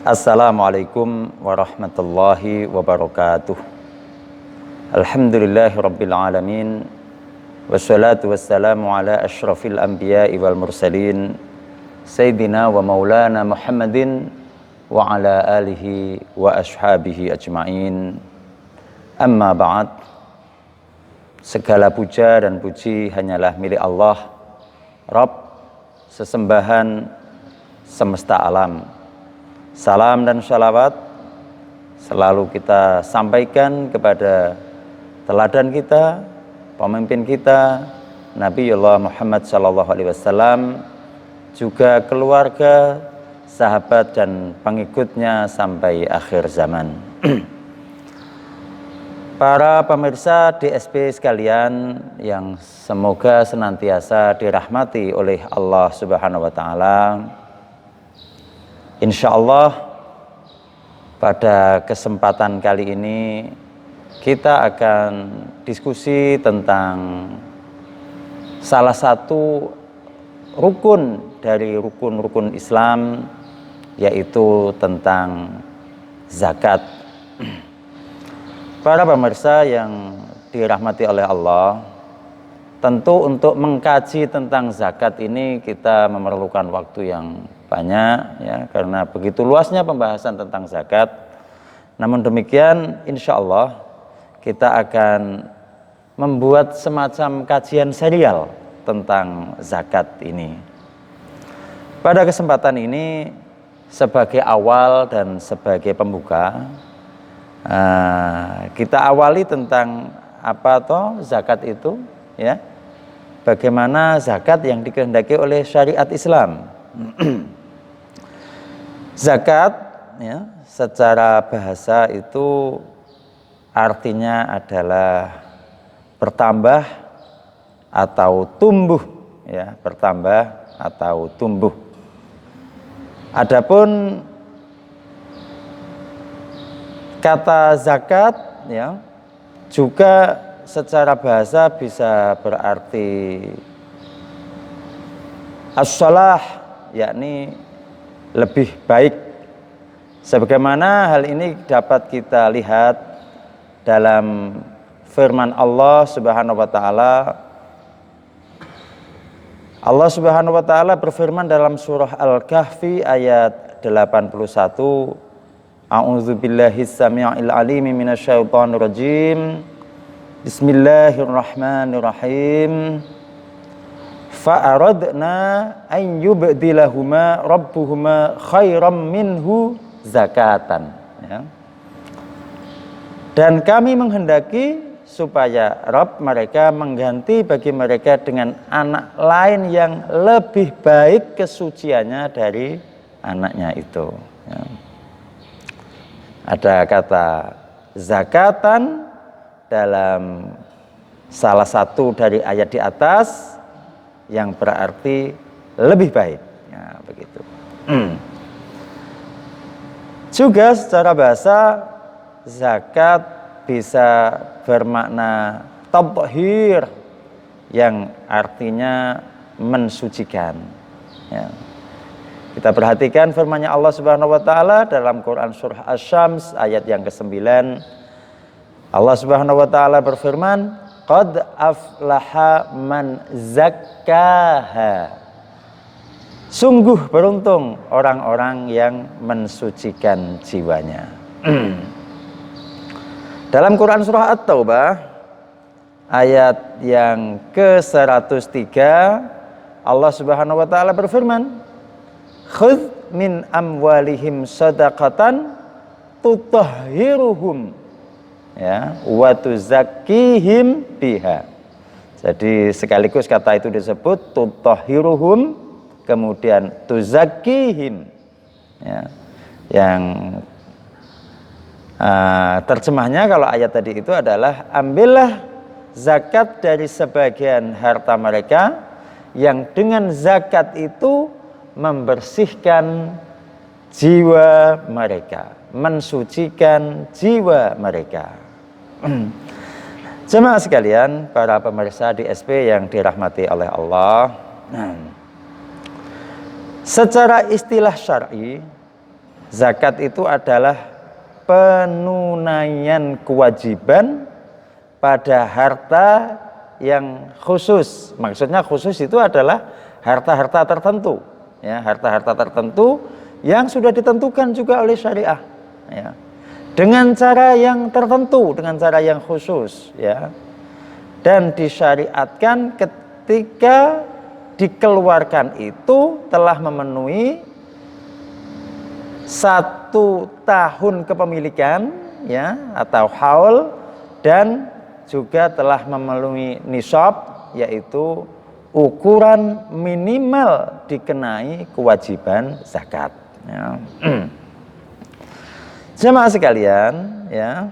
Assalamualaikum warahmatullahi wabarakatuh. Alhamdulillahirabbil alamin. Wassalatu wassalamu ala asyrafil anbiya'i wal mursalin sayyidina wa maulana Muhammadin wa ala alihi wa ashabihi ajma'in. Amma ba'd. Segala puja dan puji hanyalah milik Allah, Rabb sesembahan semesta alam. Salam dan shalawat selalu kita sampaikan kepada teladan kita, pemimpin kita, Nabiullah Muhammad SAW, juga keluarga, sahabat dan pengikutnya sampai akhir zaman. Para pemirsa DSP sekalian yang semoga senantiasa dirahmati oleh Allah Subhanahu wa taala. Insya Allah pada kesempatan kali ini kita akan diskusi tentang salah satu rukun dari rukun-rukun Islam, yaitu tentang zakat. Para pemirsa yang dirahmati oleh Allah, tentu untuk mengkaji tentang zakat ini kita memerlukan waktu yang banyak ya, karena begitu luasnya pembahasan tentang zakat. Namun demikian insya Allah kita akan membuat semacam kajian serial tentang zakat ini. Pada kesempatan ini sebagai awal dan sebagai pembuka, kita awali tentang apa toh zakat itu ya, bagaimana zakat yang dikehendaki oleh syariat Islam. Zakat ya, secara bahasa itu artinya adalah bertambah atau tumbuh ya, bertambah atau tumbuh. Adapun kata zakat ya juga secara bahasa bisa berarti as-salah, yakni lebih baik. Sebagaimana hal ini dapat kita lihat dalam firman Allah Subhanahu wa taala. Allah Subhanahu wa taala berfirman dalam surah Al-Kahfi ayat 81, A'udzubillahi samii'il 'aliim minasyaitonir rajim. Bismillahirrahmanirrahim. Fa'aradna an yubdilahuma rabbuhuma khairam minhu zakatan ya. Dan kami menghendaki supaya Rabb mereka mengganti bagi mereka dengan anak lain yang lebih baik kesuciannya dari anaknya itu ya. Ada kata zakatan dalam salah satu dari ayat di atas yang berarti lebih baik ya, begitu. Juga secara bahasa zakat bisa bermakna tathhir, yang artinya mensucikan ya. Kita perhatikan firman-Nya Allah Subhanahu wa taala dalam Quran surah Asy-Syams ayat yang ke-9. Allah Subhanahu wa taala berfirman, qad aflaha man zakkaha. Sungguh beruntung orang-orang yang mensucikan jiwanya. Dalam Quran surah At-Taubah ayat yang ke-103, Allah Subhanahu wa taala berfirman, khudz min amwalihim shadaqatan tutahhiruhum ya wa tuzakkihim biha. Jadi sekaligus kata itu disebut tutahhiruhum, kemudian tuzakkihim ya. Yang terjemahnya kalau ayat tadi itu adalah ambillah zakat dari sebagian harta mereka yang dengan zakat itu membersihkan jiwa mereka, mensucikan jiwa mereka. Jemaah sekalian, para pemirsa DSP yang dirahmati oleh Allah, secara istilah syar'i Zakat itu adalah penunaian kewajiban pada harta yang khusus. Maksudnya khusus itu adalah harta-harta tertentu, ya, harta-harta tertentu yang sudah ditentukan juga oleh syariah, ya, dengan cara yang tertentu, dengan cara yang khusus, ya, dan disyariatkan ketika dikeluarkan itu telah memenuhi 1 tahun kepemilikan, ya, atau haul, dan juga telah memenuhi nisab, yaitu ukuran minimal dikenai kewajiban zakat, ya. Jemaah sekalian, ya,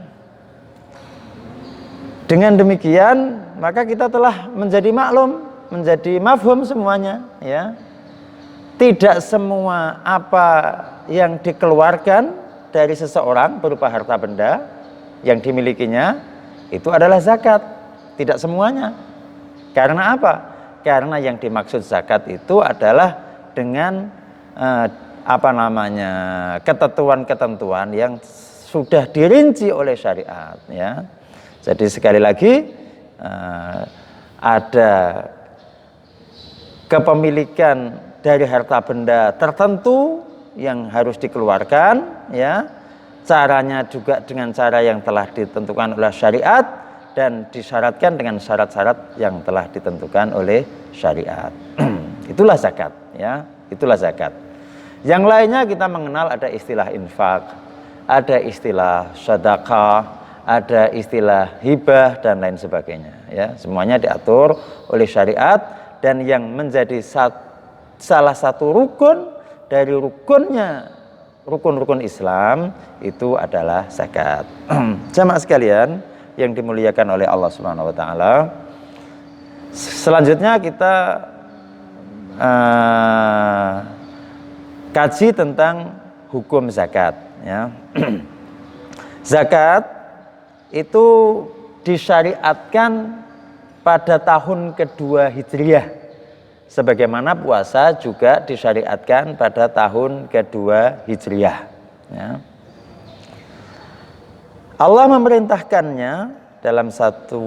dengan demikian maka kita telah menjadi maklum, menjadi mafhum semuanya, ya. Tidak semua apa yang dikeluarkan dari seseorang berupa harta benda yang dimilikinya itu adalah zakat. Tidak semuanya. Karena apa? Karena yang dimaksud zakat itu adalah dengan ketentuan-ketentuan yang sudah dirinci oleh syariat, ya. Jadi sekali lagi ada kepemilikan dari harta benda tertentu yang harus dikeluarkan, ya. Caranya juga dengan cara yang telah ditentukan oleh syariat dan disyaratkan dengan syarat-syarat yang telah ditentukan oleh syariat. Itulah zakat, ya. Itulah zakat. Yang lainnya kita mengenal ada istilah infak, ada istilah sedekah, ada istilah hibah dan lain sebagainya, ya. Semuanya diatur oleh syariat dan yang menjadi salah satu rukun dari rukun-rukun Islam itu adalah zakat. Jamaah sekalian yang dimuliakan oleh Allah Subhanahu wa taala. Selanjutnya kita kaji tentang hukum zakat, ya. Zakat itu disyariatkan pada tahun kedua Hijriah. Sebagaimana puasa juga disyariatkan pada tahun kedua Hijriah, ya. Allah memerintahkannya dalam satu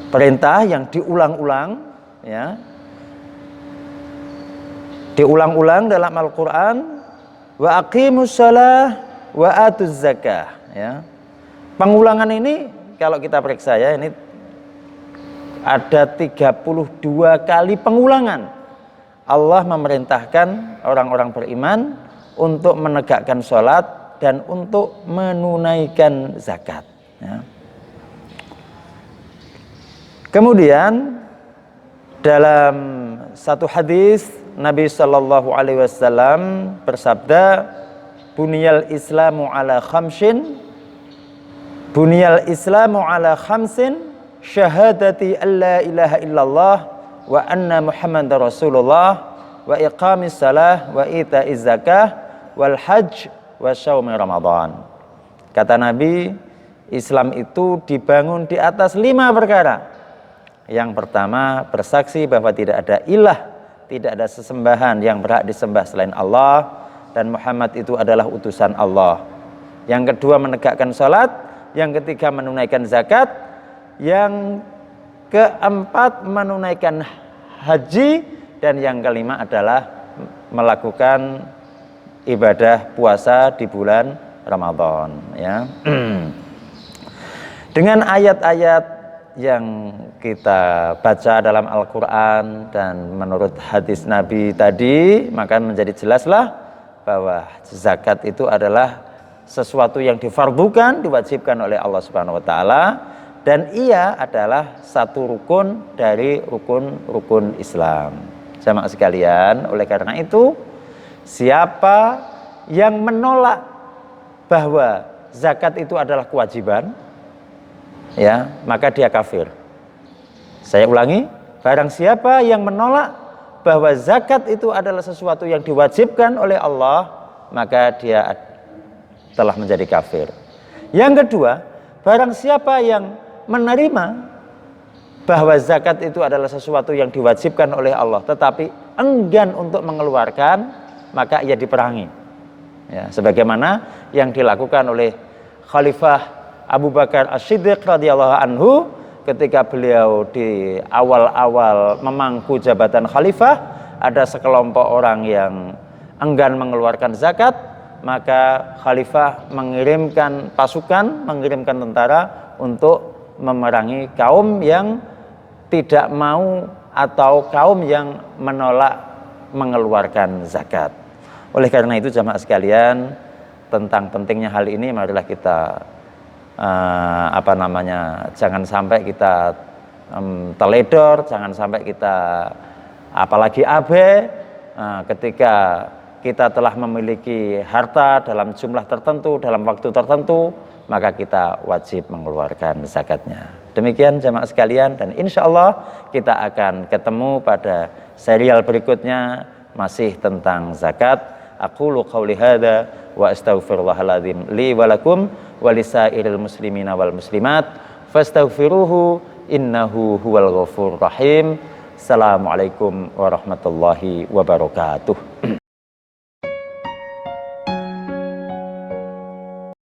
perintah yang diulang-ulang, ya. Diulang-ulang dalam Al-Quran, wa aqimus shalah wa atuz zakah, ya. Pengulangan ini kalau kita periksa, ya, ini ada 32 kali pengulangan Allah memerintahkan orang-orang beriman untuk menegakkan sholat dan untuk menunaikan zakat, ya. Kemudian dalam satu hadis Nabi Shallallahu Alaihi Wasallam bersabda, "Buniyal Islamu ala khamsin, buniyal Islamu ala khamsin, syahadati alla ilaha illallah wa anna Muhammadar Rasulullah wa iqamis salah wa ita'iz zakah wal hajj wa syaumi Ramadan." Kata Nabi, Islam itu dibangun di atas 5 perkara. Yang pertama, bersaksi bahwa tidak ada ilah, tidak ada sesembahan yang berhak disembah selain Allah, dan Muhammad itu adalah utusan Allah. Yang kedua, menegakkan salat. Yang ketiga, menunaikan zakat. Yang keempat, menunaikan haji. Dan yang kelima adalah melakukan ibadah puasa di bulan Ramadan, ya. Dengan ayat-ayat yang kita baca dalam Al-Quran dan menurut hadis Nabi tadi, maka menjadi jelaslah bahwa zakat itu adalah sesuatu yang difardukan, diwajibkan oleh Allah Subhanahu wa taala, dan ia adalah satu rukun dari rukun-rukun Islam. Jamaah sekalian, oleh karena itu siapa yang menolak bahwa zakat itu adalah kewajiban, ya, maka dia kafir. Saya ulangi, barang siapa yang menolak bahwa zakat itu adalah sesuatu yang diwajibkan oleh Allah, maka dia telah menjadi kafir. Yang kedua, barang siapa yang menerima bahwa zakat itu adalah sesuatu yang diwajibkan oleh Allah tetapi enggan untuk mengeluarkan, maka ia diperangi. Ya, sebagaimana yang dilakukan oleh Khalifah Abu Bakar As-Siddiq radhiyallahu anhu ketika beliau di awal-awal memangku jabatan khalifah, ada sekelompok orang yang enggan mengeluarkan zakat, maka khalifah mengirimkan pasukan, mengirimkan tentara untuk memerangi kaum yang tidak mau atau kaum yang menolak mengeluarkan zakat. Oleh karena itu jamaah sekalian, tentang pentingnya hal ini marilah kita jangan sampai kita teledor, jangan sampai kita apalagi abai ketika kita telah memiliki harta dalam jumlah tertentu, dalam waktu tertentu, maka kita wajib mengeluarkan zakatnya. Demikian jamaah sekalian, dan insya Allah kita akan ketemu pada serial berikutnya masih tentang zakat. Aqulu qawli hadza wa astaghfirullahaladzim li walakum walisairil muslimina wal muslimat fastaghfiruhu innahu huwal ghafurur rahim. Assalamualaikum warahmatullahi wabarakatuh.